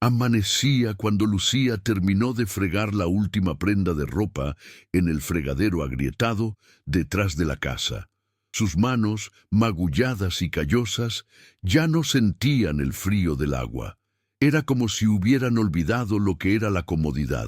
Amanecía cuando Lucía terminó de fregar la última prenda de ropa en el fregadero agrietado detrás de la casa. Sus manos, magulladas y callosas, ya no sentían el frío del agua. Era como si hubieran olvidado lo que era la comodidad.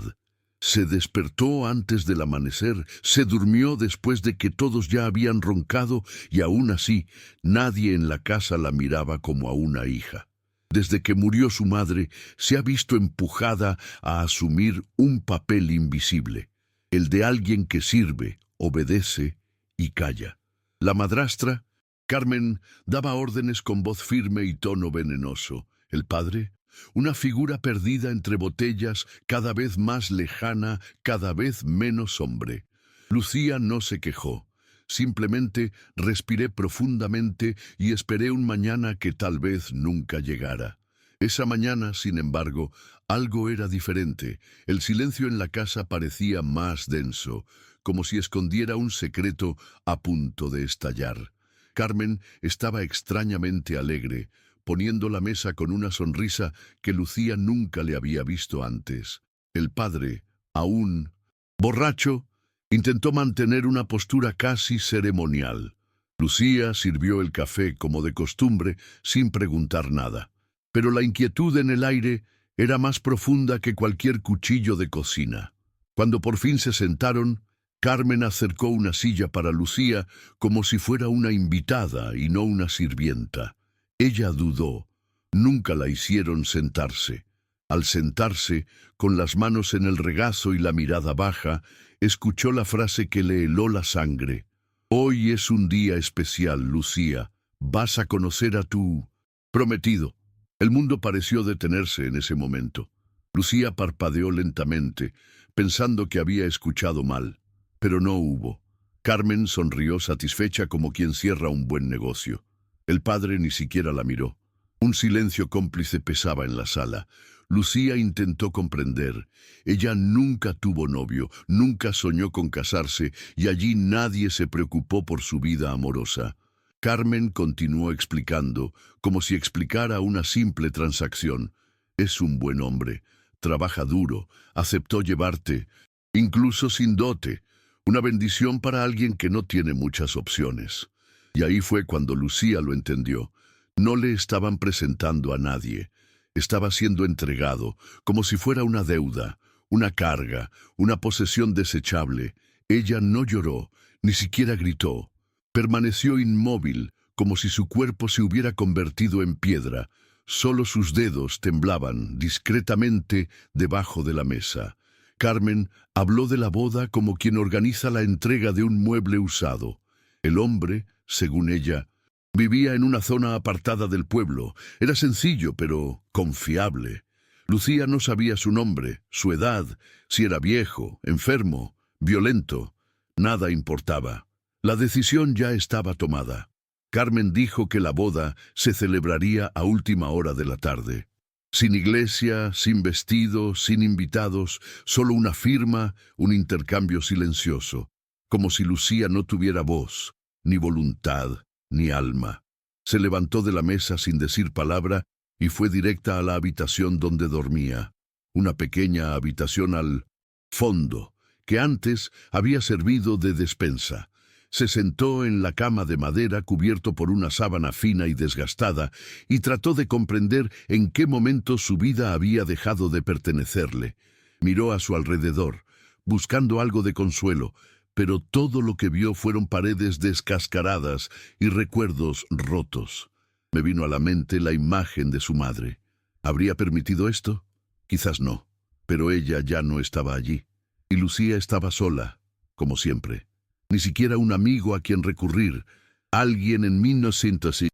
Se despertó antes del amanecer, se durmió después de que todos ya habían roncado y aún así nadie en la casa la miraba como a una hija. Desde que murió su madre, se ha visto empujada a asumir un papel invisible, el de alguien que sirve, obedece y calla. La madrastra, Carmen, daba órdenes con voz firme y tono venenoso. El padre, una figura perdida entre botellas, cada vez más lejana, cada vez menos hombre. Lucía no se quejó. Simplemente respiré profundamente y esperé un mañana que tal vez nunca llegara. Esa mañana, sin embargo, algo era diferente. El silencio en la casa parecía más denso, como si escondiera un secreto a punto de estallar. Carmen estaba extrañamente alegre, poniendo la mesa con una sonrisa que Lucía nunca le había visto antes. El padre, aún borracho, intentó mantener una postura casi ceremonial. Lucía sirvió el café como de costumbre, sin preguntar nada. Pero la inquietud en el aire era más profunda que cualquier cuchillo de cocina. Cuando por fin se sentaron, Carmen acercó una silla para Lucía como si fuera una invitada y no una sirvienta. Ella dudó. Nunca la hicieron sentarse. Al sentarse, con las manos en el regazo y la mirada baja, escuchó la frase que le heló la sangre. Hoy es un día especial, Lucía. Vas a conocer a tu prometido. El mundo pareció detenerse en ese momento. Lucía parpadeó lentamente, pensando que había escuchado mal. Pero no hubo. Carmen sonrió satisfecha como quien cierra un buen negocio. El padre ni siquiera la miró. Un silencio cómplice pesaba en la sala. Lucía intentó comprender. Ella nunca tuvo novio, nunca soñó con casarse y allí nadie se preocupó por su vida amorosa. Carmen continuó explicando, como si explicara una simple transacción. Es un buen hombre, trabaja duro, aceptó llevarte, incluso sin dote. Una bendición para alguien que no tiene muchas opciones. Y ahí fue cuando Lucía lo entendió. No le estaban presentando a nadie. Estaba siendo entregado, como si fuera una deuda, una carga, una posesión desechable. Ella no lloró, ni siquiera gritó. Permaneció inmóvil, como si su cuerpo se hubiera convertido en piedra. Solo sus dedos temblaban discretamente debajo de la mesa. Carmen habló de la boda como quien organiza la entrega de un mueble usado. El hombre, según ella, vivía en una zona apartada del pueblo. Era sencillo, pero confiable. Lucía no sabía su nombre, su edad, si era viejo, enfermo, violento. Nada importaba. La decisión ya estaba tomada. Carmen dijo que la boda se celebraría a última hora de la tarde. Sin iglesia, sin vestido, sin invitados, solo una firma, un intercambio silencioso, como si Lucía no tuviera voz, ni voluntad, ni alma. Se levantó de la mesa sin decir palabra y fue directa a la habitación donde dormía, una pequeña habitación al fondo, que antes había servido de despensa. Se sentó en la cama de madera cubierto por una sábana fina y desgastada y trató de comprender en qué momento su vida había dejado de pertenecerle. Miró a su alrededor, buscando algo de consuelo, pero todo lo que vio fueron paredes descascaradas y recuerdos rotos. Me vino a la mente la imagen de su madre. ¿Habría permitido esto? Quizás no, pero ella ya no estaba allí. Y Lucía estaba sola, como siempre. Ni siquiera un amigo a quien recurrir, alguien en 1900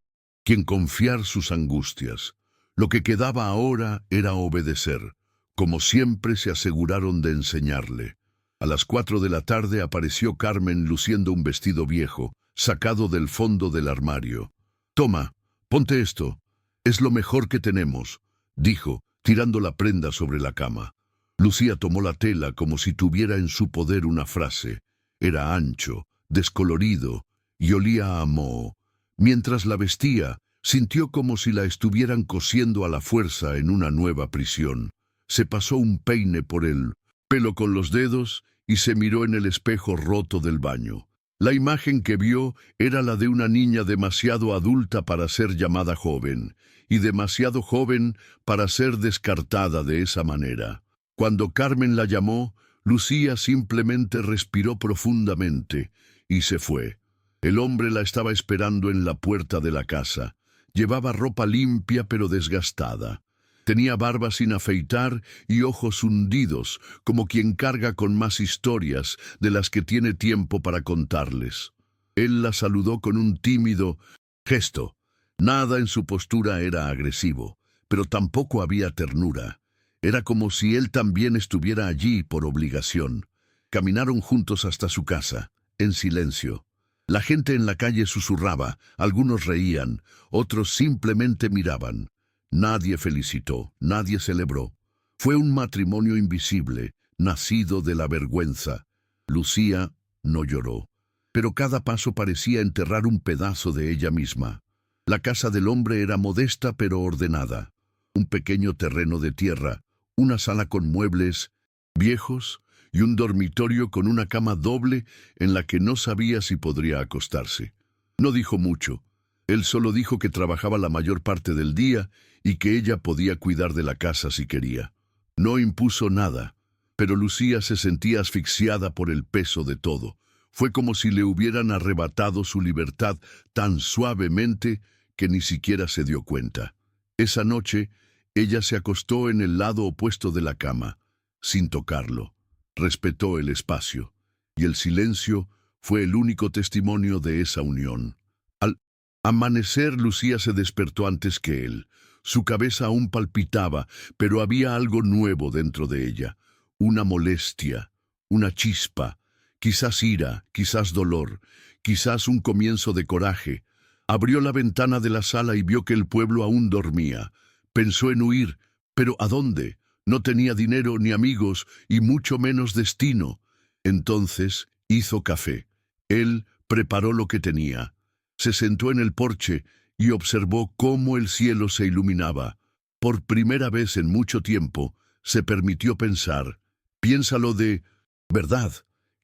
quien confiar sus angustias. Lo que quedaba ahora era obedecer, como siempre se aseguraron de enseñarle. A las 4 de la tarde apareció Carmen luciendo un vestido viejo, sacado del fondo del armario. «Toma, ponte esto. Es lo mejor que tenemos», dijo, tirando la prenda sobre la cama. Lucía tomó la tela como si tuviera en su poder una frase. Era ancho, descolorido y olía a moho. Mientras la vestía, Sintió como si la estuvieran cosiendo a la fuerza en una nueva prisión. Se pasó un peine por el pelo con los dedos y se miró en el espejo roto del baño. La imagen que vio era la de una niña demasiado adulta para ser llamada joven, y demasiado joven para ser descartada de esa manera. Cuando Carmen la llamó, Lucía simplemente respiró profundamente y se fue. El hombre la estaba esperando en la puerta de la casa. Llevaba ropa limpia pero desgastada. Tenía barba sin afeitar y ojos hundidos, como quien carga con más historias de las que tiene tiempo para contarles. Él la saludó con un tímido gesto. Nada en su postura era agresivo, pero tampoco había ternura. Era como si él también estuviera allí por obligación. Caminaron juntos hasta su casa, en silencio. La gente en la calle susurraba, algunos reían, otros simplemente miraban. Nadie felicitó, nadie celebró. Fue un matrimonio invisible, nacido de la vergüenza. Lucía no lloró, pero cada paso parecía enterrar un pedazo de ella misma. La casa del hombre era modesta pero ordenada. Un pequeño terreno de tierra, una sala con muebles viejos y un dormitorio con una cama doble en la que no sabía si podría acostarse. No dijo mucho. Él solo dijo que trabajaba la mayor parte del día y que ella podía cuidar de la casa si quería. No impuso nada, pero Lucía se sentía asfixiada por el peso de todo. Fue como si le hubieran arrebatado su libertad tan suavemente que ni siquiera se dio cuenta. Esa noche, ella se acostó en el lado opuesto de la cama, sin tocarlo. Respetó el espacio, y el silencio fue el único testimonio de esa unión. Al amanecer, Lucía se despertó antes que él. Su cabeza aún palpitaba, pero había algo nuevo dentro de ella. Una molestia, una chispa, quizás ira, quizás dolor, quizás un comienzo de coraje. Abrió la ventana de la sala y vio que el pueblo aún dormía. Pensó en huir, pero ¿a dónde? No tenía dinero ni amigos y mucho menos destino. Entonces hizo café. Él preparó lo que tenía. Se sentó en el porche y observó cómo el cielo se iluminaba. Por primera vez en mucho tiempo, se permitió pensar. Piénsalo de verdad.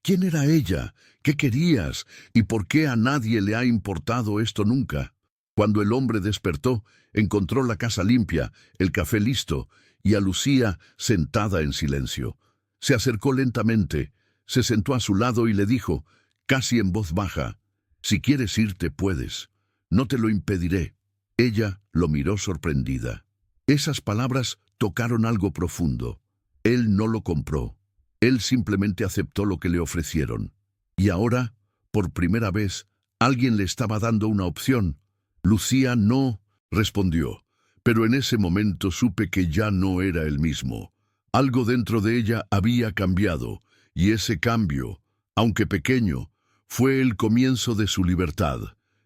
¿Quién era ella? ¿Qué querías? ¿Y por qué a nadie le ha importado esto nunca? Cuando el hombre despertó, encontró la casa limpia, el café listo, y a Lucía sentada en silencio. Se acercó lentamente, se sentó a su lado y le dijo, casi en voz baja, «Si quieres irte, puedes. No te lo impediré». Ella lo miró sorprendida. Esas palabras tocaron algo profundo. Él no lo compró. Él simplemente aceptó lo que le ofrecieron. Y ahora, por primera vez, alguien le estaba dando una opción. Lucía no respondió. Pero en ese momento supe que ya no era el mismo. Algo dentro de ella había cambiado, y ese cambio, aunque pequeño, fue el comienzo de su libertad.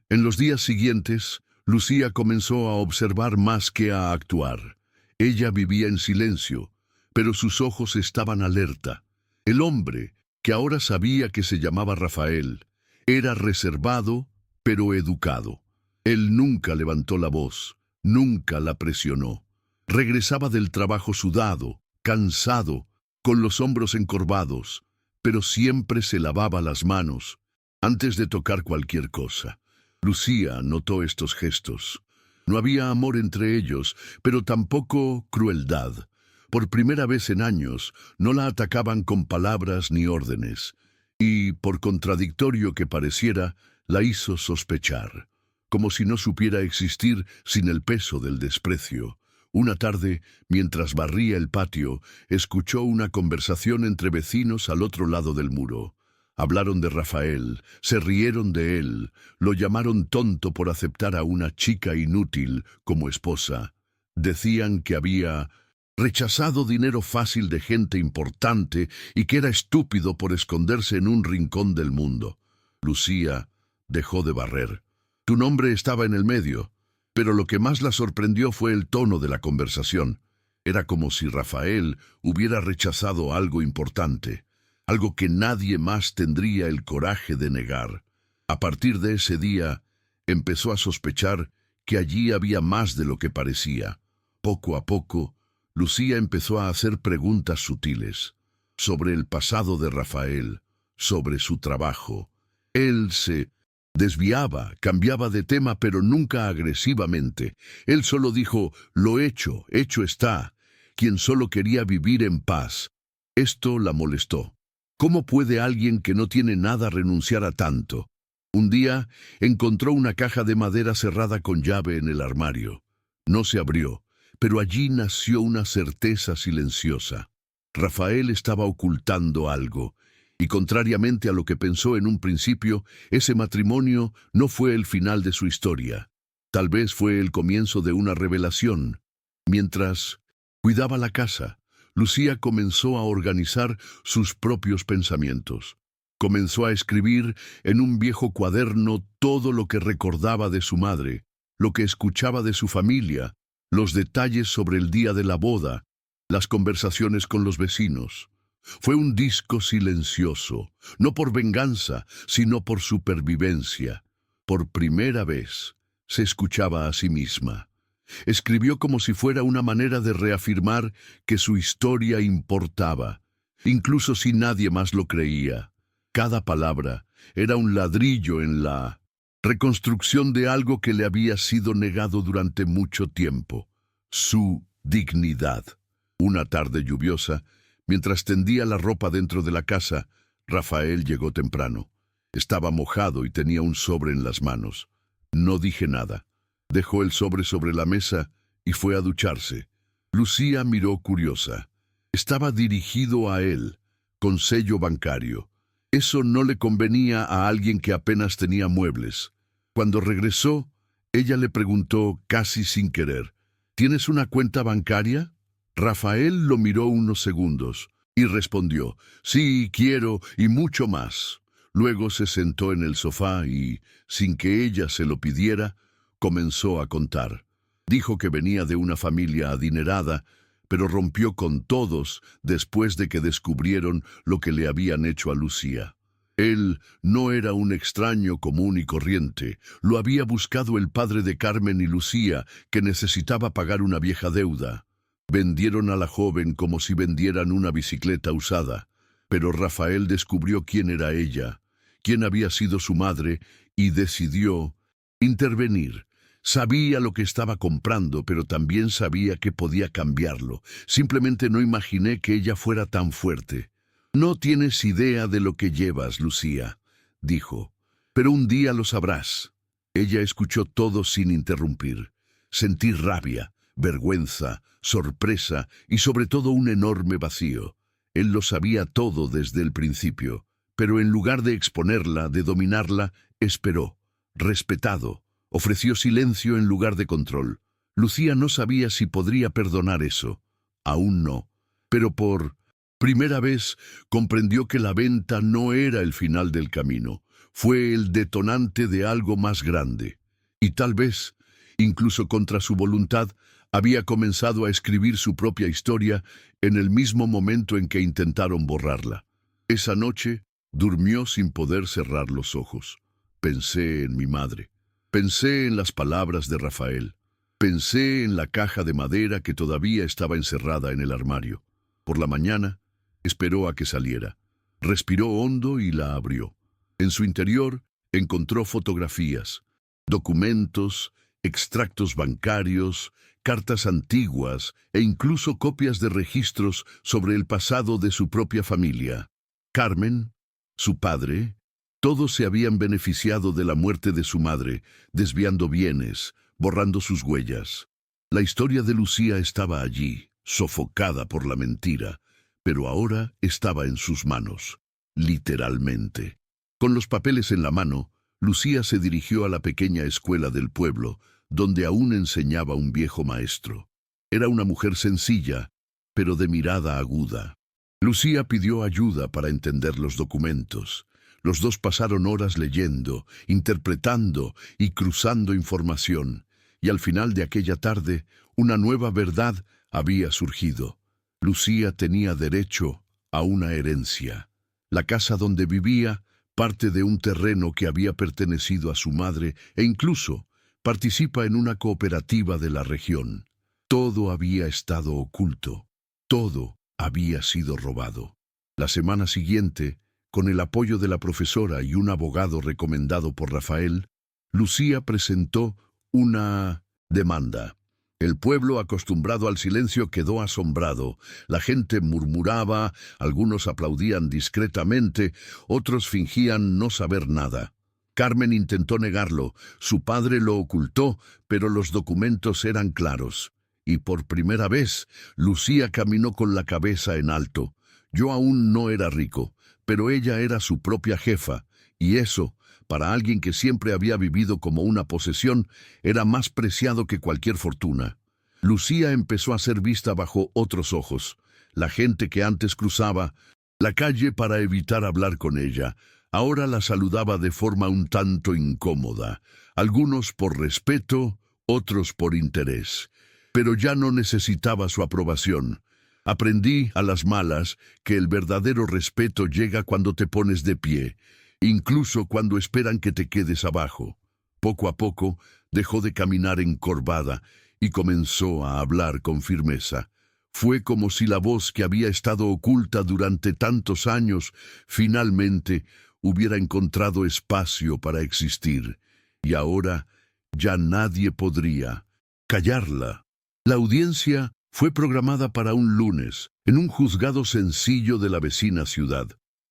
En los días siguientes, Lucía comenzó a observar más que a actuar. Ella vivía en silencio, pero sus ojos estaban alerta. El hombre, que ahora sabía que se llamaba Rafael, era reservado, pero educado. Él nunca levantó la voz. Nunca la presionó. Regresaba del trabajo sudado, cansado, con los hombros encorvados, pero siempre se lavaba las manos antes de tocar cualquier cosa. Lucía notó estos gestos. No había amor entre ellos, pero tampoco crueldad. Por primera vez en años, no la atacaban con palabras ni órdenes, y, por contradictorio que pareciera, la hizo sospechar. Como si no supiera existir sin el peso del desprecio. Una tarde, mientras barría el patio, escuchó una conversación entre vecinos al otro lado del muro. Hablaron de Rafael, se rieron de él, lo llamaron tonto por aceptar a una chica inútil como esposa. Decían que había rechazado dinero fácil de gente importante y que era estúpido por esconderse en un rincón del mundo. Lucía dejó de barrer. Tu nombre estaba en el medio, pero lo que más la sorprendió fue el tono de la conversación. Era como si Rafael hubiera rechazado algo importante, algo que nadie más tendría el coraje de negar. A partir de ese día, empezó a sospechar que allí había más de lo que parecía. Poco a poco, Lucía empezó a hacer preguntas sutiles sobre el pasado de Rafael, sobre su trabajo. Él se desviaba, cambiaba de tema, pero nunca agresivamente. Él solo dijo, lo hecho está, quien solo quería vivir en paz. Esto la molestó. ¿Cómo puede alguien que no tiene nada renunciar a tanto? Un día encontró una caja de madera cerrada con llave en el armario. No se abrió, pero allí nació una certeza silenciosa. Rafael estaba ocultando algo, y contrariamente a lo que pensó en un principio, ese matrimonio no fue el final de su historia. Tal vez fue el comienzo de una revelación. Mientras cuidaba la casa, Lucía comenzó a organizar sus propios pensamientos. Comenzó a escribir en un viejo cuaderno todo lo que recordaba de su madre, lo que escuchaba de su familia, los detalles sobre el día de la boda, las conversaciones con los vecinos. Fue un disco silencioso, no por venganza, sino por supervivencia. Por primera vez, se escuchaba a sí misma. Escribió como si fuera una manera de reafirmar que su historia importaba, incluso si nadie más lo creía. Cada palabra era un ladrillo en la reconstrucción de algo que le había sido negado durante mucho tiempo: su dignidad. Una tarde lluviosa, mientras tendía la ropa dentro de la casa, Rafael llegó temprano. Estaba mojado y tenía un sobre en las manos. No dije nada. Dejó el sobre la mesa y fue a ducharse. Lucía miró curiosa. Estaba dirigido a él, con sello bancario. Eso no le convenía a alguien que apenas tenía muebles. Cuando regresó, ella le preguntó casi sin querer, ¿tienes una cuenta bancaria? Rafael lo miró unos segundos y respondió, sí, quiero y mucho más. Luego se sentó en el sofá y, sin que ella se lo pidiera, comenzó a contar. Dijo que venía de una familia adinerada, pero rompió con todos después de que descubrieron lo que le habían hecho a Lucía. Él no era un extraño común y corriente. Lo había buscado el padre de Carmen y Lucía, que necesitaba pagar una vieja deuda. Vendieron a la joven como si vendieran una bicicleta usada, pero Rafael descubrió quién era ella, quién había sido su madre, y decidió intervenir. Sabía lo que estaba comprando, pero también sabía que podía cambiarlo. Simplemente no imaginé que ella fuera tan fuerte. No tienes idea de lo que llevas, Lucía, dijo, pero un día lo sabrás. Ella escuchó todo sin interrumpir. Sentí rabia, vergüenza, sorpresa y sobre todo un enorme vacío. Él lo sabía todo desde el principio, pero en lugar de exponerla, de dominarla, esperó, respetado. Ofreció silencio en lugar de control. Lucía no sabía si podría perdonar eso. Aún no. Pero por primera vez comprendió que la venta no era el final del camino. Fue el detonante de algo más grande. Y tal vez, incluso contra su voluntad, había comenzado a escribir su propia historia en el mismo momento en que intentaron borrarla. Esa noche durmió sin poder cerrar los ojos. Pensé en mi madre. Pensé en las palabras de Rafael. Pensé en la caja de madera que todavía estaba encerrada en el armario. Por la mañana, esperó a que saliera. Respiró hondo y la abrió. En su interior encontró fotografías, documentos, extractos bancarios, cartas antiguas e incluso copias de registros sobre el pasado de su propia familia. Carmen, su padre, todos se habían beneficiado de la muerte de su madre, desviando bienes, borrando sus huellas. La historia de Lucía estaba allí, sofocada por la mentira, pero ahora estaba en sus manos, literalmente. Con los papeles en la mano, Lucía se dirigió a la pequeña escuela del pueblo, donde aún enseñaba un viejo maestro. Era una mujer sencilla, pero de mirada aguda. Lucía pidió ayuda para entender los documentos. Los dos pasaron horas leyendo, interpretando y cruzando información, y al final de aquella tarde, una nueva verdad había surgido. Lucía tenía derecho a una herencia. La casa donde vivía, parte de un terreno que había pertenecido a su madre e incluso Participa en una cooperativa de la región. Todo había estado oculto. Todo había sido robado. La semana siguiente, con el apoyo de la profesora y un abogado recomendado por Rafael, Lucía presentó una demanda. El pueblo, acostumbrado al silencio, quedó asombrado. La gente murmuraba, algunos aplaudían discretamente, otros fingían no saber nada. Carmen intentó negarlo, su padre lo ocultó, pero los documentos eran claros. Y por primera vez, Lucía caminó con la cabeza en alto. Yo aún no era rico, pero ella era su propia jefa, y eso, para alguien que siempre había vivido como una posesión, era más preciado que cualquier fortuna. Lucía empezó a ser vista bajo otros ojos. La gente que antes cruzaba la calle para evitar hablar con ella, ahora la saludaba de forma un tanto incómoda, algunos por respeto, otros por interés. Pero ya no necesitaba su aprobación. Aprendí a las malas que el verdadero respeto llega cuando te pones de pie, incluso cuando esperan que te quedes abajo. Poco a poco dejó de caminar encorvada y comenzó a hablar con firmeza. Fue como si la voz que había estado oculta durante tantos años finalmente hubiera encontrado espacio para existir, y ahora ya nadie podría callarla. La audiencia fue programada para un lunes, en un juzgado sencillo de la vecina ciudad.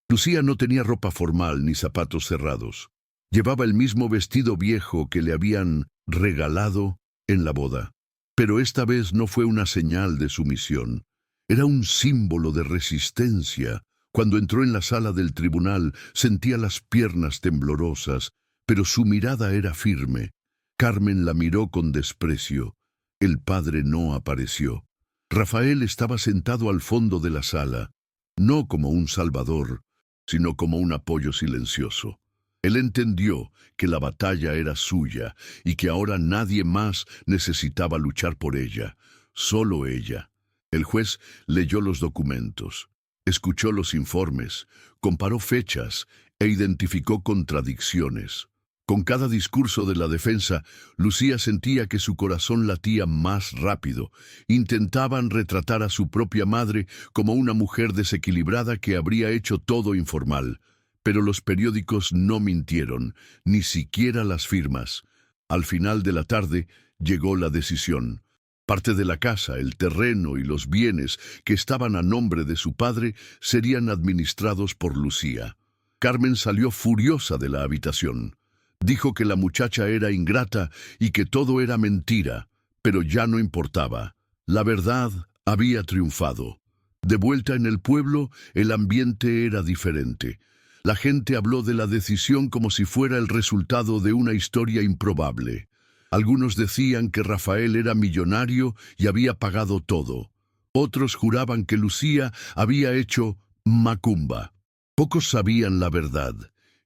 Lucía no tenía ropa formal ni zapatos cerrados. Llevaba el mismo vestido viejo que le habían regalado en la boda. Pero esta vez no fue una señal de sumisión. Era un símbolo de resistencia. Cuando entró en la sala del tribunal, sentía las piernas temblorosas, pero su mirada era firme. Carmen la miró con desprecio. El padre no apareció. Rafael estaba sentado al fondo de la sala, no como un salvador, sino como un apoyo silencioso. Él entendió que la batalla era suya y que ahora nadie más necesitaba luchar por ella, solo ella. El juez leyó los documentos, escuchó los informes, comparó fechas e identificó contradicciones. Con cada discurso de la defensa, Lucía sentía que su corazón latía más rápido. Intentaban retratar a su propia madre como una mujer desequilibrada que habría hecho todo informal. Pero los periódicos no mintieron, ni siquiera las firmas. Al final de la tarde llegó la decisión. Parte de la casa, el terreno y los bienes que estaban a nombre de su padre serían administrados por Lucía. Carmen salió furiosa de la habitación. Dijo que la muchacha era ingrata y que todo era mentira, pero ya no importaba. La verdad había triunfado. De vuelta en el pueblo, el ambiente era diferente. La gente habló de la decisión como si fuera el resultado de una historia improbable. Algunos decían que Rafael era millonario y había pagado todo. Otros juraban que Lucía había hecho macumba. Pocos sabían la verdad.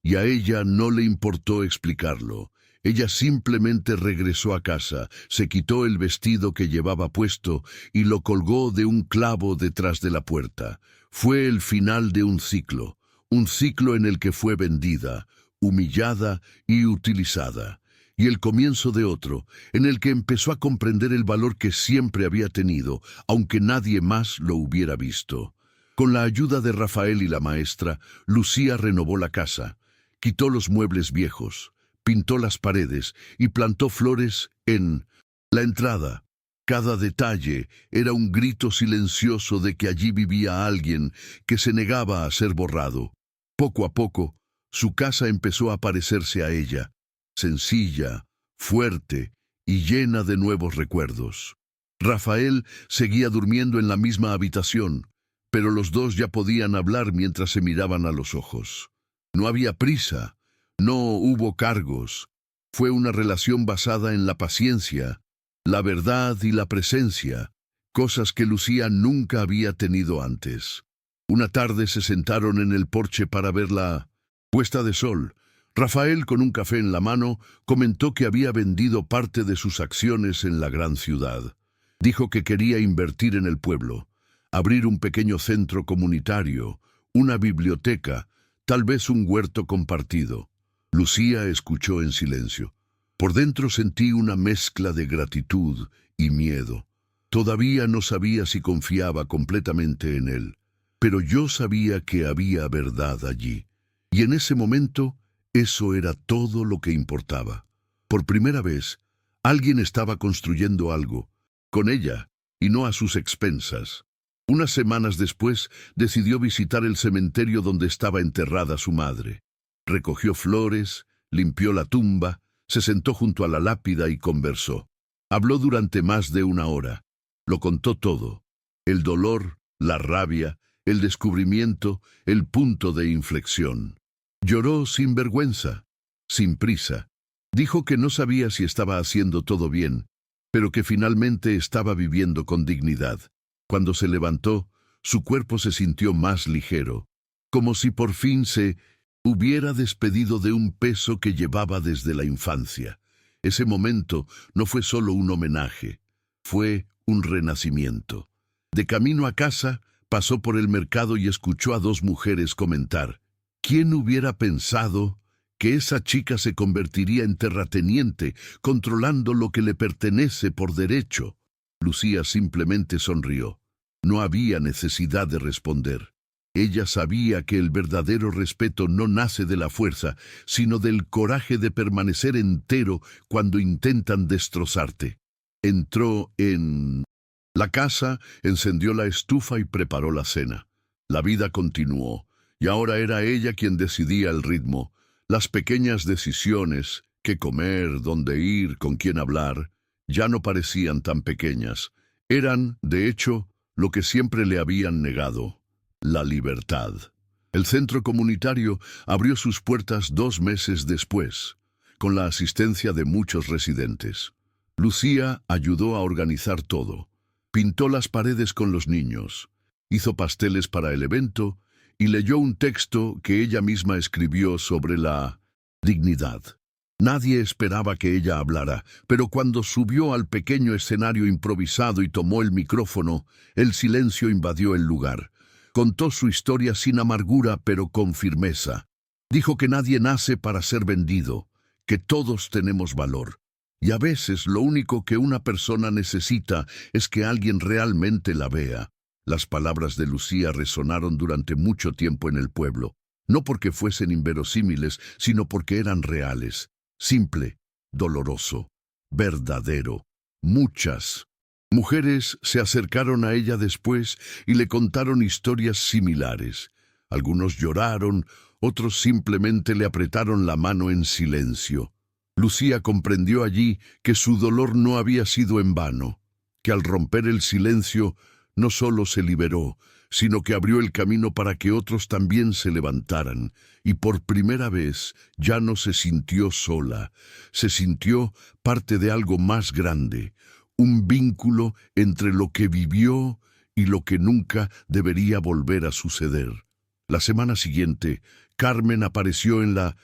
Y a ella no le importó explicarlo. Ella simplemente regresó a casa, se quitó el vestido que llevaba puesto y lo colgó de un clavo detrás de la puerta. Fue el final de un ciclo en el que fue vendida, humillada y utilizada, y el comienzo de otro, en el que empezó a comprender el valor que siempre había tenido, aunque nadie más lo hubiera visto. Con la ayuda de Rafael y la maestra, Lucía renovó la casa. Quitó los muebles viejos, pintó las paredes y plantó flores en la entrada. Cada detalle era un grito silencioso de que allí vivía alguien que se negaba a ser borrado. Poco a poco, su casa empezó a parecerse a ella, sencilla, fuerte y llena de nuevos recuerdos. Rafael seguía durmiendo en la misma habitación, pero los dos ya podían hablar mientras se miraban a los ojos. No había prisa, no hubo cargos. Fue una relación basada en la paciencia, la verdad y la presencia, cosas que Lucía nunca había tenido antes. Una tarde se sentaron en el porche para ver la puesta de sol. Rafael, con un café en la mano, comentó que había vendido parte de sus acciones en la gran ciudad. Dijo que quería invertir en el pueblo, abrir un pequeño centro comunitario, una biblioteca, tal vez un huerto compartido. Lucía escuchó en silencio. Por dentro sentí una mezcla de gratitud y miedo. Todavía no sabía si confiaba completamente en él, pero yo sabía que había verdad allí. Y en ese momento, eso era todo lo que importaba. Por primera vez, alguien estaba construyendo algo, con ella, y no a sus expensas. Unas semanas después, decidió visitar el cementerio donde estaba enterrada su madre. Recogió flores, limpió la tumba, se sentó junto a la lápida y conversó. Habló durante más de una hora. Lo contó todo: el dolor, la rabia, el descubrimiento, el punto de inflexión. Lloró sin vergüenza, sin prisa. Dijo que no sabía si estaba haciendo todo bien, pero que finalmente estaba viviendo con dignidad. Cuando se levantó, su cuerpo se sintió más ligero, como si por fin se hubiera despedido de un peso que llevaba desde la infancia. Ese momento no fue solo un homenaje, fue un renacimiento. De camino a casa, pasó por el mercado y escuchó a dos mujeres comentar: ¿quién hubiera pensado que esa chica se convertiría en terrateniente, controlando lo que le pertenece por derecho? Lucía simplemente sonrió. No había necesidad de responder. Ella sabía que el verdadero respeto no nace de la fuerza, sino del coraje de permanecer entero cuando intentan destrozarte. Entró en la casa, encendió la estufa y preparó la cena. La vida continuó, y ahora era ella quien decidía el ritmo. Las pequeñas decisiones, qué comer, dónde ir, con quién hablar, ya no parecían tan pequeñas. Eran, de hecho, lo que siempre le habían negado: la libertad. El centro comunitario abrió sus puertas 2 meses después, con la asistencia de muchos residentes. Lucía ayudó a organizar todo. Pintó las paredes con los niños, hizo pasteles para el evento y leyó un texto que ella misma escribió sobre la dignidad. Nadie esperaba que ella hablara, pero cuando subió al pequeño escenario improvisado y tomó el micrófono, el silencio invadió el lugar. Contó su historia sin amargura, pero con firmeza. Dijo que nadie nace para ser vendido, que todos tenemos valor. Y a veces lo único que una persona necesita es que alguien realmente la vea. Las palabras de Lucía resonaron durante mucho tiempo en el pueblo, no porque fuesen inverosímiles, sino porque eran reales. Simple, doloroso, verdadero. Muchas mujeres se acercaron a ella después y le contaron historias similares. Algunos lloraron, otros simplemente le apretaron la mano en silencio. Lucía comprendió allí que su dolor no había sido en vano, que al romper el silencio no solo se liberó, sino que abrió el camino para que otros también se levantaran, y por primera vez ya no se sintió sola, se sintió parte de algo más grande, un vínculo entre lo que vivió y lo que nunca debería volver a suceder. La semana siguiente, Carmen apareció en la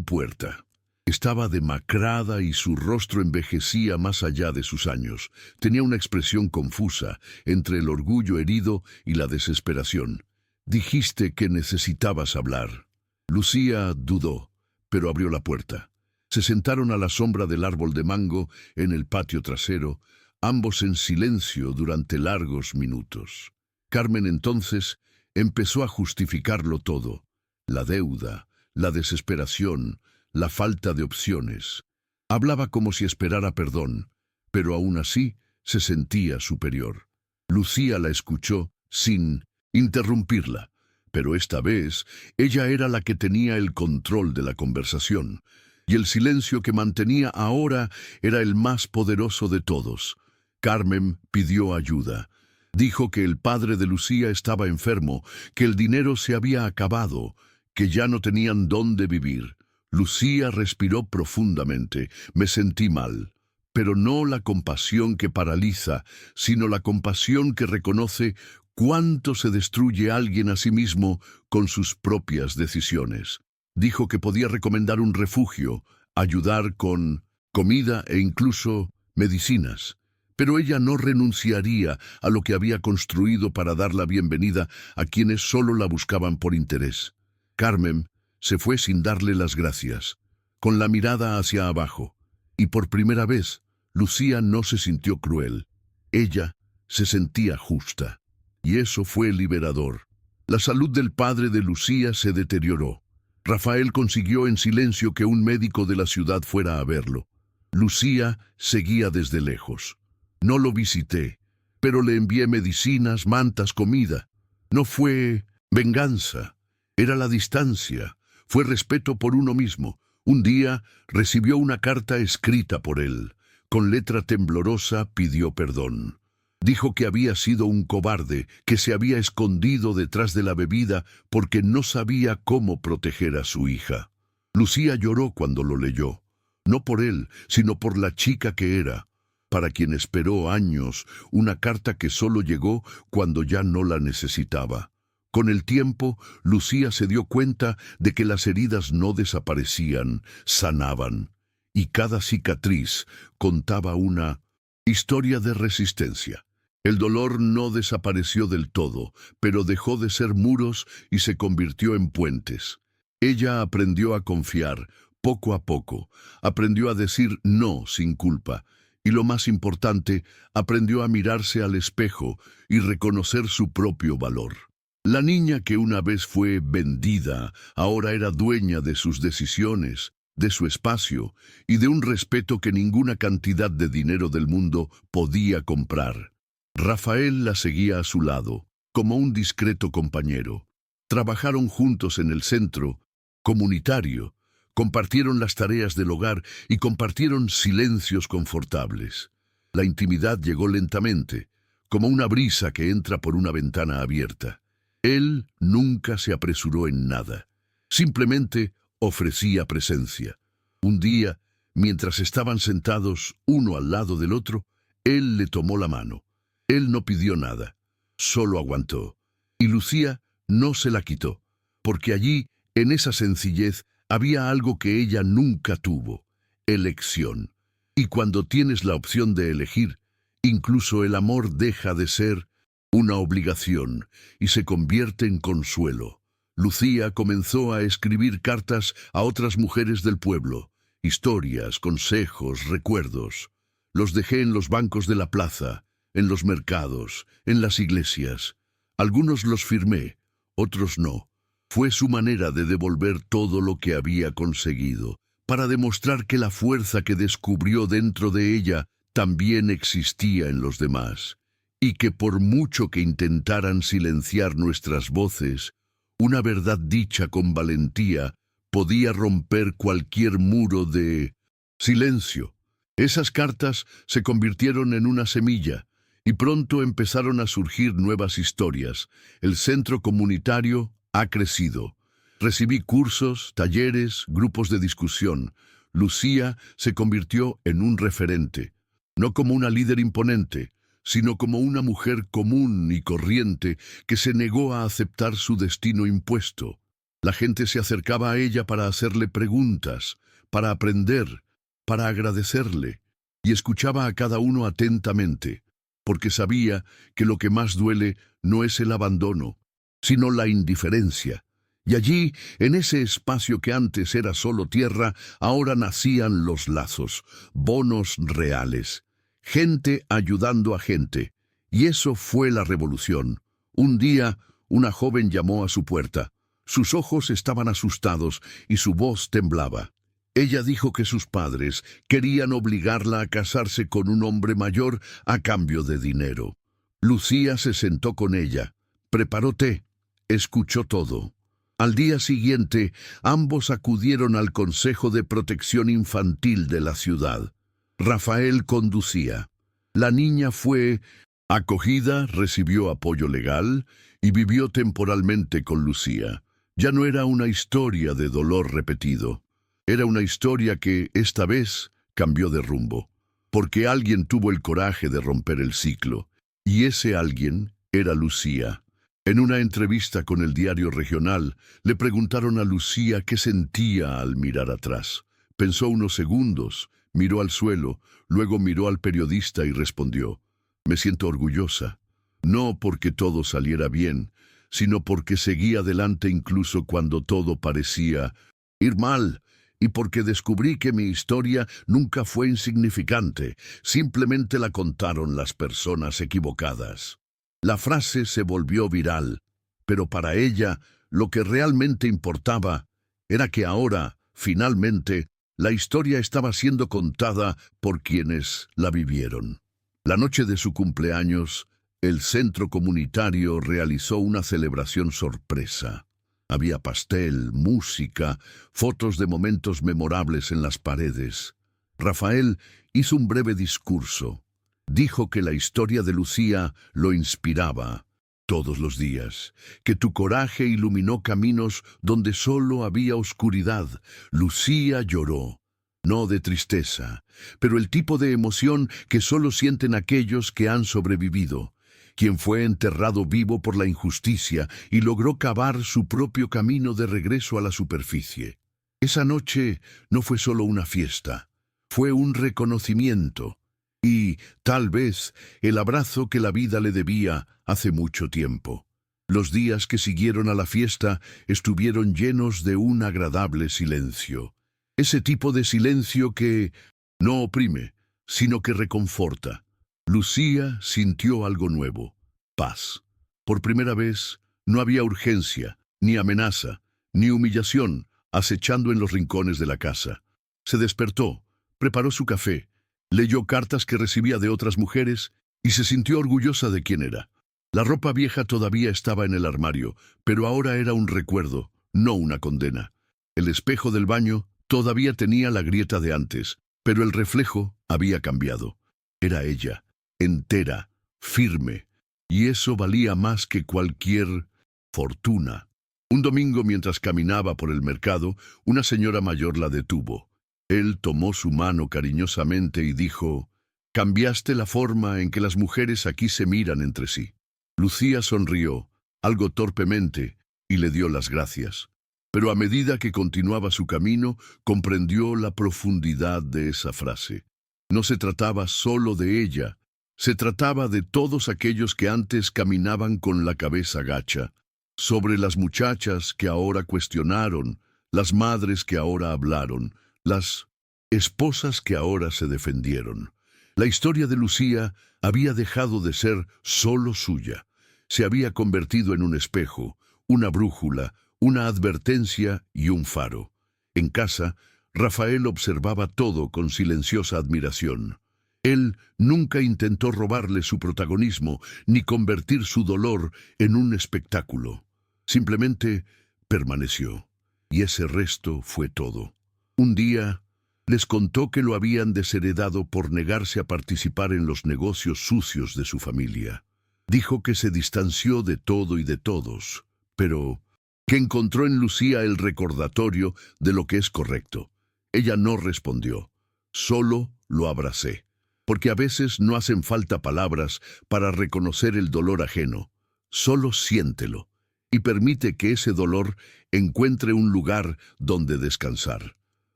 puerta. Estaba demacrada y su rostro envejecía más allá de sus años. Tenía una expresión confusa, entre el orgullo herido y la desesperación. «Dijiste que necesitabas hablar». Lucía dudó, pero abrió la puerta. Se sentaron a la sombra del árbol de mango en el patio trasero, ambos en silencio durante largos minutos. Carmen entonces empezó a justificarlo todo: la deuda, la desesperación, la falta de opciones. Hablaba como si esperara perdón, pero aún así se sentía superior. Lucía la escuchó sin interrumpirla, pero esta vez ella era la que tenía el control de la conversación, y el silencio que mantenía ahora era el más poderoso de todos. Carmen pidió ayuda. Dijo que el padre de Lucía estaba enfermo, que el dinero se había acabado, que ya no tenían dónde vivir. Lucía respiró profundamente. Me sentí mal, pero no la compasión que paraliza, sino la compasión que reconoce cuánto se destruye alguien a sí mismo con sus propias decisiones. Dijo que podía recomendar un refugio, ayudar con comida e incluso medicinas. Pero ella no renunciaría a lo que había construido para dar la bienvenida a quienes solo la buscaban por interés. Carmen se fue sin darle las gracias, con la mirada hacia abajo. Y por primera vez, Lucía no se sintió cruel. Ella se sentía justa. Y eso fue liberador. La salud del padre de Lucía se deterioró. Rafael consiguió en silencio que un médico de la ciudad fuera a verlo. Lucía seguía desde lejos. No lo visité, pero le envié medicinas, mantas, comida. No fue venganza, era la distancia, fue respeto por uno mismo. Un día recibió una carta escrita por él. Con letra temblorosa pidió perdón. Dijo que había sido un cobarde, que se había escondido detrás de la bebida porque no sabía cómo proteger a su hija. Lucía lloró cuando lo leyó, no por él, sino por la chica que era, para quien esperó años, una carta que solo llegó cuando ya no la necesitaba. Con el tiempo, Lucía se dio cuenta de que las heridas no desaparecían, sanaban, y cada cicatriz contaba una historia de resistencia. El dolor no desapareció del todo, pero dejó de ser muros y se convirtió en puentes. Ella aprendió a confiar, poco a poco, aprendió a decir no sin culpa, y lo más importante, aprendió a mirarse al espejo y reconocer su propio valor. La niña que una vez fue vendida, ahora era dueña de sus decisiones, de su espacio y de un respeto que ninguna cantidad de dinero del mundo podía comprar. Rafael la seguía a su lado, como un discreto compañero. Trabajaron juntos en el centro comunitario, compartieron las tareas del hogar y compartieron silencios confortables. La intimidad llegó lentamente, como una brisa que entra por una ventana abierta. Él nunca se apresuró en nada. Simplemente ofrecía presencia. Un día, mientras estaban sentados uno al lado del otro, él le tomó la mano. Él no pidió nada, solo aguantó. Y Lucía no se la quitó, porque allí, en esa sencillez, había algo que ella nunca tuvo: elección. Y cuando tienes la opción de elegir, incluso el amor deja de ser una obligación y se convierte en consuelo. Lucía comenzó a escribir cartas a otras mujeres del pueblo, historias, consejos, recuerdos. Los dejé en los bancos de la plaza, en los mercados, en las iglesias. Algunos los firmé, otros no. Fue su manera de devolver todo lo que había conseguido, para demostrar que la fuerza que descubrió dentro de ella también existía en los demás, y que por mucho que intentaran silenciar nuestras voces, una verdad dicha con valentía podía romper cualquier muro de silencio. Esas cartas se convirtieron en una semilla, y pronto empezaron a surgir nuevas historias. El centro comunitario ha crecido. Recibí cursos, talleres, grupos de discusión. Lucía se convirtió en un referente, no como una líder imponente, sino como una mujer común y corriente que se negó a aceptar su destino impuesto. La gente se acercaba a ella para hacerle preguntas, para aprender, para agradecerle, y escuchaba a cada uno atentamente, porque sabía que lo que más duele no es el abandono, sino la indiferencia. Y allí, en ese espacio que antes era solo tierra, ahora nacían los lazos, bonos reales, gente ayudando a gente. Y eso fue la revolución. Un día, una joven llamó a su puerta. Sus ojos estaban asustados y su voz temblaba. Ella dijo que sus padres querían obligarla a casarse con un hombre mayor a cambio de dinero. Lucía se sentó con ella, preparó té, escuchó todo. Al día siguiente, ambos acudieron al Consejo de Protección Infantil de la ciudad. Rafael conducía. La niña fue acogida, recibió apoyo legal y vivió temporalmente con Lucía. Ya no era una historia de dolor repetido. Era una historia que, esta vez, cambió de rumbo, porque alguien tuvo el coraje de romper el ciclo, y ese alguien era Lucía. En una entrevista con el diario regional, le preguntaron a Lucía qué sentía al mirar atrás. Pensó unos segundos, miró al suelo, luego miró al periodista y respondió: «Me siento orgullosa, no porque todo saliera bien, sino porque seguí adelante incluso cuando todo parecía ir mal». y porque descubrí que mi historia nunca fue insignificante, simplemente la contaron las personas equivocadas. La frase se volvió viral, pero para ella lo que realmente importaba era que ahora, finalmente, la historia estaba siendo contada por quienes la vivieron. La noche de su cumpleaños, el centro comunitario realizó una celebración sorpresa. Había pastel, música, fotos de momentos memorables en las paredes. Rafael hizo un breve discurso. Dijo que la historia de Lucía lo inspiraba todos los días, que tu coraje iluminó caminos donde solo había oscuridad. Lucía lloró, no de tristeza, pero el tipo de emoción que solo sienten aquellos que han sobrevivido, quien fue enterrado vivo por la injusticia y logró cavar su propio camino de regreso a la superficie. Esa noche no fue solo una fiesta, fue un reconocimiento y, tal vez, el abrazo que la vida le debía hace mucho tiempo. Los días que siguieron a la fiesta estuvieron llenos de un agradable silencio. Ese tipo de silencio que no oprime, sino que reconforta. Lucía sintió algo nuevo, paz. Por primera vez, no había urgencia, ni amenaza, ni humillación acechando en los rincones de la casa. Se despertó, preparó su café, leyó cartas que recibía de otras mujeres y se sintió orgullosa de quién era. La ropa vieja todavía estaba en el armario, pero ahora era un recuerdo, no una condena. El espejo del baño todavía tenía la grieta de antes, pero el reflejo había cambiado. Era ella, entera, firme, y eso valía más que cualquier fortuna. Un domingo, mientras caminaba por el mercado, una señora mayor la detuvo. Él tomó su mano cariñosamente y dijo: «Cambiaste la forma en que las mujeres aquí se miran entre sí». Lucía sonrió, algo torpemente, y le dio las gracias. Pero a medida que continuaba su camino, comprendió la profundidad de esa frase. No se trataba solo de ella, se trataba de todos aquellos que antes caminaban con la cabeza gacha, sobre las muchachas que ahora cuestionaron, las madres que ahora hablaron, las esposas que ahora se defendieron. La historia de Lucía había dejado de ser solo suya. Se había convertido en un espejo, una brújula, una advertencia y un faro. En casa, Rafael observaba todo con silenciosa admiración. Él nunca intentó robarle su protagonismo ni convertir su dolor en un espectáculo. Simplemente permaneció, y ese resto fue todo. Un día les contó que lo habían desheredado por negarse a participar en los negocios sucios de su familia. Dijo que se distanció de todo y de todos, pero que encontró en Lucía el recordatorio de lo que es correcto. Ella no respondió, solo lo abracé, porque a veces no hacen falta palabras para reconocer el dolor ajeno. Solo siéntelo y permite que ese dolor encuentre un lugar donde descansar.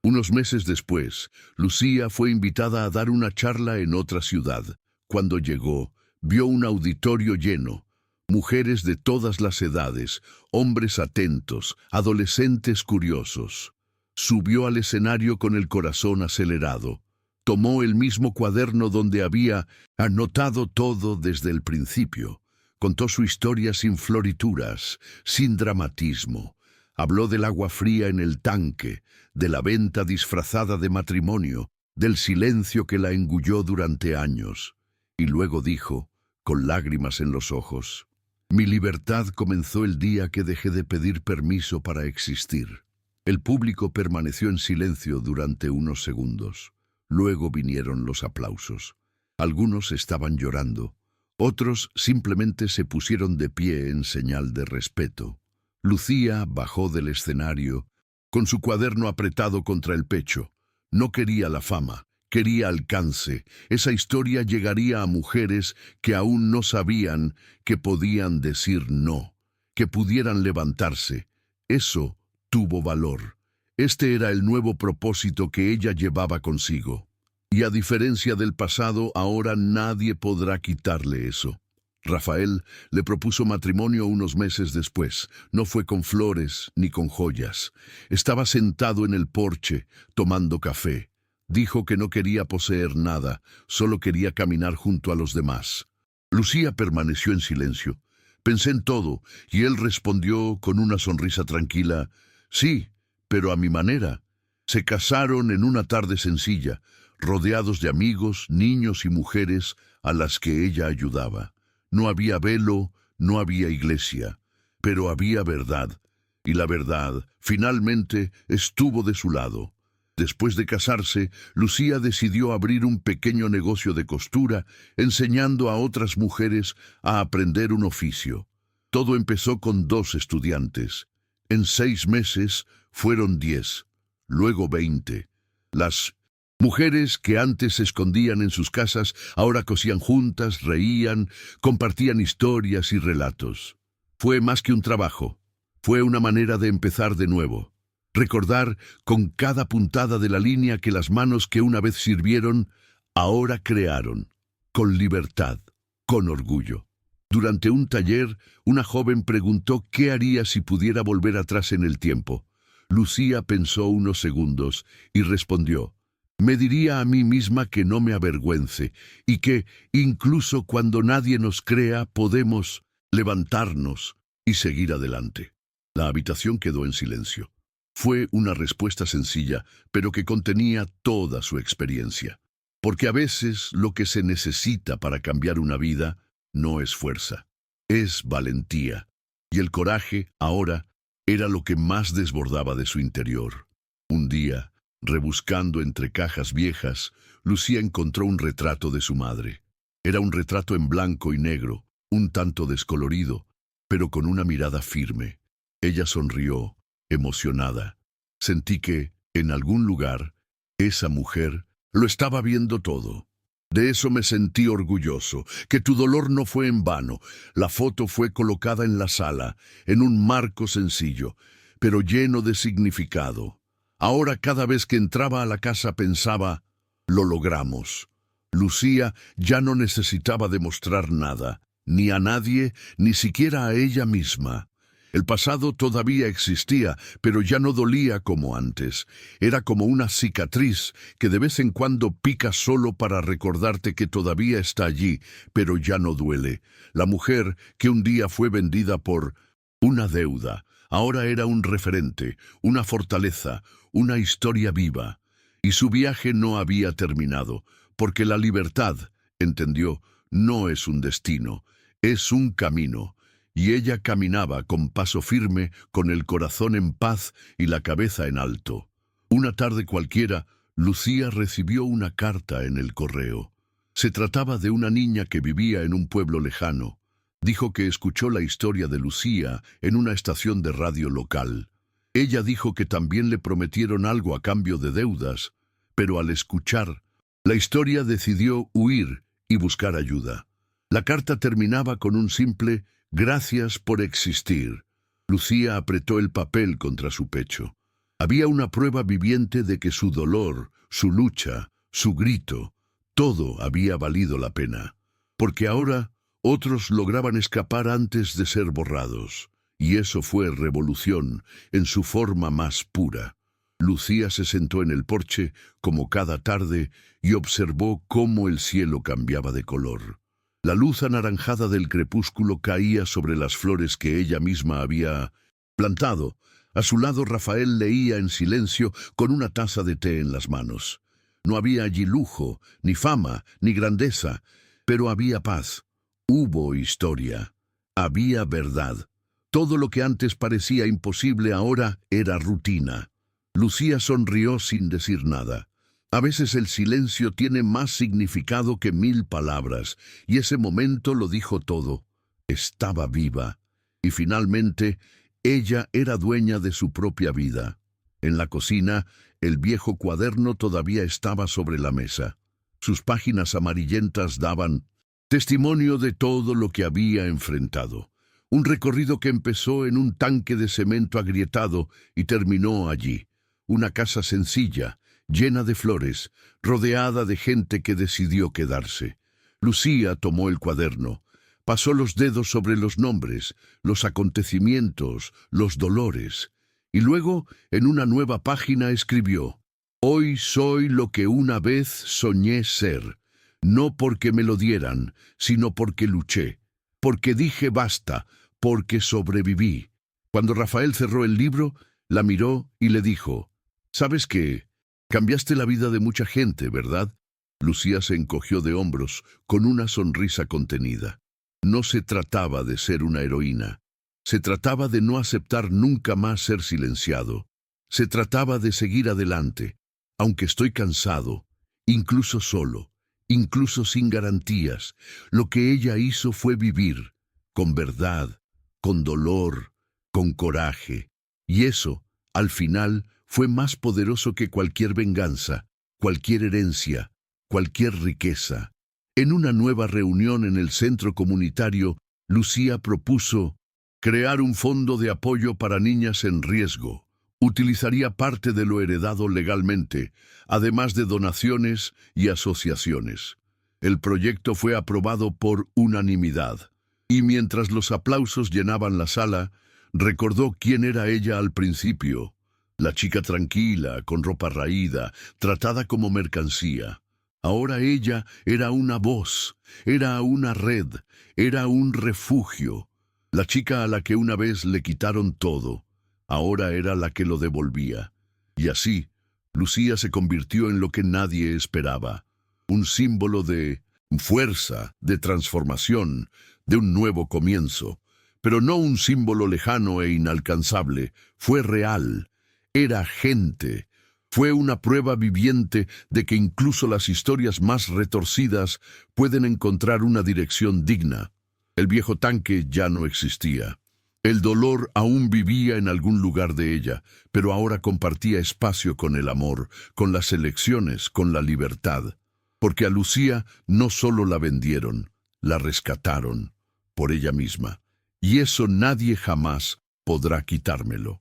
Unos meses después, Lucía fue invitada a dar una charla en otra ciudad. Cuando llegó, vio un auditorio lleno, mujeres de todas las edades, hombres atentos, adolescentes curiosos. Subió al escenario con el corazón acelerado. Tomó el mismo cuaderno donde había anotado todo desde el principio. Contó su historia sin florituras, sin dramatismo. Habló del agua fría en el tanque, de la venta disfrazada de matrimonio, del silencio que la engulló durante años. Y luego dijo, con lágrimas en los ojos: «Mi libertad comenzó el día que dejé de pedir permiso para existir». El público permaneció en silencio durante unos segundos. Luego vinieron los aplausos. Algunos estaban llorando. Otros simplemente se pusieron de pie en señal de respeto. Lucía bajó del escenario, con su cuaderno apretado contra el pecho. No quería la fama, quería alcance. Esa historia llegaría a mujeres que aún no sabían que podían decir no, que pudieran levantarse. Eso tuvo valor. Este era el nuevo propósito que ella llevaba consigo. Y a diferencia del pasado, ahora nadie podrá quitarle eso. Rafael le propuso matrimonio unos meses después. No fue con flores ni con joyas. Estaba sentado en el porche, tomando café. Dijo que no quería poseer nada, solo quería caminar junto a los demás. Lucía permaneció en silencio. Pensé en todo, y él respondió con una sonrisa tranquila: sí, pero a mi manera. Se casaron en una tarde sencilla, rodeados de amigos, niños y mujeres a las que ella ayudaba. No había velo, no había iglesia, pero había verdad, y la verdad finalmente estuvo de su lado. Después de casarse, Lucía decidió abrir un pequeño negocio de costura, enseñando a otras mujeres a aprender un oficio. Todo empezó con 2 estudiantes. En 6 meses fueron 10, luego 20. Las mujeres que antes se escondían en sus casas ahora cosían juntas, reían, compartían historias y relatos. Fue más que un trabajo, fue una manera de empezar de nuevo. Recordar con cada puntada de la línea que las manos que una vez sirvieron, ahora crearon, con libertad, con orgullo. Durante un taller, una joven preguntó qué haría si pudiera volver atrás en el tiempo. Lucía pensó unos segundos y respondió: me diría a mí misma que no me avergüence y que, incluso cuando nadie nos crea, podemos levantarnos y seguir adelante. La habitación quedó en silencio. Fue una respuesta sencilla, pero que contenía toda su experiencia. Porque a veces lo que se necesita para cambiar una vida no es fuerza, es valentía. Y el coraje, ahora, era lo que más desbordaba de su interior. Un día, rebuscando entre cajas viejas, Lucía encontró un retrato de su madre. Era un retrato en blanco y negro, un tanto descolorido, pero con una mirada firme. Ella sonrió, emocionada. Sentí que, en algún lugar, esa mujer lo estaba viendo todo. De eso me sentí orgulloso, que tu dolor no fue en vano. La foto fue colocada en la sala, en un marco sencillo, pero lleno de significado. Ahora cada vez que entraba a la casa pensaba: lo logramos. Lucía ya no necesitaba demostrar nada, ni a nadie, ni siquiera a ella misma. El pasado todavía existía, pero ya no dolía como antes. Era como una cicatriz que de vez en cuando pica solo para recordarte que todavía está allí, pero ya no duele. La mujer que un día fue vendida por una deuda, ahora era un referente, una fortaleza, una historia viva. Y su viaje no había terminado, porque la libertad, entendió, no es un destino, es un camino. Y ella caminaba con paso firme, con el corazón en paz y la cabeza en alto. Una tarde cualquiera, Lucía recibió una carta en el correo. Se trataba de una niña que vivía en un pueblo lejano. Dijo que escuchó la historia de Lucía en una estación de radio local. Ella dijo que también le prometieron algo a cambio de deudas, pero al escuchar la historia decidió huir y buscar ayuda. La carta terminaba con un simple «Gracias por existir». Lucía apretó el papel contra su pecho. Había una prueba viviente de que su dolor, su lucha, su grito, todo había valido la pena. Porque ahora otros lograban escapar antes de ser borrados. Y eso fue revolución en su forma más pura. Lucía se sentó en el porche, como cada tarde, y observó cómo el cielo cambiaba de color. La luz anaranjada del crepúsculo caía sobre las flores que ella misma había plantado. A su lado Rafael leía en silencio con una taza de té en las manos. No había allí lujo, ni fama, ni grandeza, pero había paz. Hubo historia. Había verdad. Todo lo que antes parecía imposible ahora era rutina. Lucía sonrió sin decir nada. A veces el silencio tiene más significado que 1000 palabras, y ese momento lo dijo todo. Estaba viva, y finalmente ella era dueña de su propia vida. En la cocina, el viejo cuaderno todavía estaba sobre la mesa. Sus páginas amarillentas daban testimonio de todo lo que había enfrentado. Un recorrido que empezó en un tanque de cemento agrietado y terminó allí. Una casa sencilla, llena de flores, rodeada de gente que decidió quedarse. Lucía tomó el cuaderno. Pasó los dedos sobre los nombres, los acontecimientos, los dolores, y luego, en una nueva página, escribió: «Hoy soy lo que una vez soñé ser, no porque me lo dieran, sino porque luché, porque dije basta, porque sobreviví». Cuando Rafael cerró el libro, la miró y le dijo: «¿Sabes qué? Cambiaste la vida de mucha gente, ¿verdad?». Lucía se encogió de hombros, con una sonrisa contenida. No se trataba de ser una heroína. Se trataba de no aceptar nunca más ser silenciado. Se trataba de seguir adelante, aunque estoy cansado, incluso solo, incluso sin garantías. Lo que ella hizo fue vivir, con verdad, con dolor, con coraje. Y eso, al final, fue más poderoso que cualquier venganza, cualquier herencia, cualquier riqueza. En una nueva reunión en el centro comunitario, Lucía propuso crear un fondo de apoyo para niñas en riesgo. Utilizaría parte de lo heredado legalmente, además de donaciones y asociaciones. El proyecto fue aprobado por unanimidad, y mientras los aplausos llenaban la sala, recordó quién era ella al principio. La chica tranquila, con ropa raída, tratada como mercancía. Ahora ella era una voz, era una red, era un refugio. La chica a la que una vez le quitaron todo, ahora era la que lo devolvía. Y así, Lucía se convirtió en lo que nadie esperaba, un símbolo de fuerza, de transformación, de un nuevo comienzo. Pero no un símbolo lejano e inalcanzable, fue real, era gente. Fue una prueba viviente de que incluso las historias más retorcidas pueden encontrar una dirección digna. El viejo tanque ya no existía. El dolor aún vivía en algún lugar de ella, pero ahora compartía espacio con el amor, con las elecciones, con la libertad. Porque a Lucía no solo la vendieron, la rescataron por ella misma. Y eso nadie jamás podrá quitármelo.